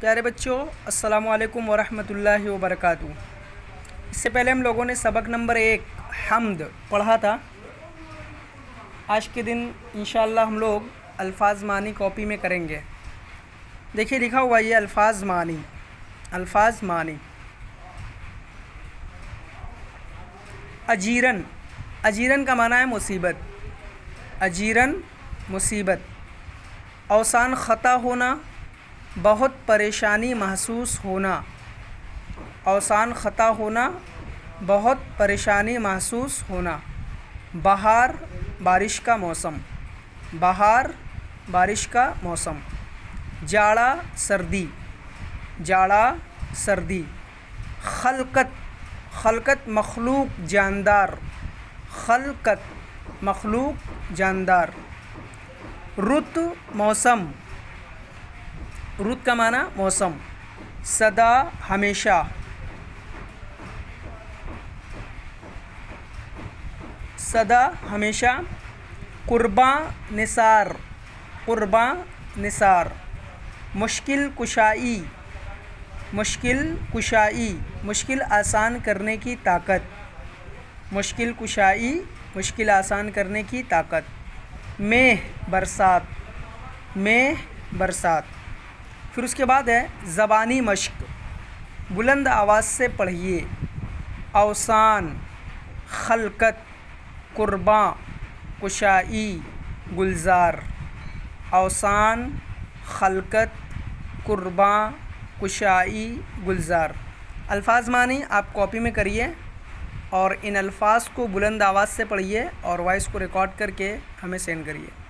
پیارے بچوں، السلام علیکم ورحمۃ اللہ وبرکاتہ۔ اس سے پہلے ہم لوگوں نے سبق نمبر 1 حمد پڑھا تھا۔ آج کے دن انشاءاللہ ہم لوگ الفاظ معنی کاپی میں کریں گے۔ دیکھیے لکھا ہوا یہ الفاظ معنی اجیرن، اجیرن کا معنی ہے مصیبت، اجیرن مصیبت۔ اوسان خطا ہونا، بہت پریشانی محسوس ہونا، اوسان خطا ہونا، بہت پریشانی محسوس ہونا۔ بہار بارش کا موسم، بہار بارش کا موسم۔ جاڑا سردی، جاڑا سردی۔ خلقت، خلقت مخلوق جاندار، خلقت مخلوق جاندار۔ رت موسم، رت کا معنی موسم۔ سدا ہمیشہ، سدا ہمیشہ۔ قرباں نثار، قرباں نثار۔ مشکل کشائی، مشکل کشائی، مشکل آسان کرنے کی طاقت، مشکل کشائی، مشکل آسان کرنے کی طاقت۔ مہ برسات، مہ برسات۔ پھر اس کے بعد ہے زبانی مشق، بلند آواز سے پڑھیے۔ اوسان، خلقت، قرباں، کشائی، گلزار۔ اوسان، خلقت، قرباں، کشائی، گلزار۔ الفاظ معنی آپ کاپی میں کریے اور ان الفاظ کو بلند آواز سے پڑھیے اور وائس کو ریکارڈ کر کے ہمیں سینڈ کریے۔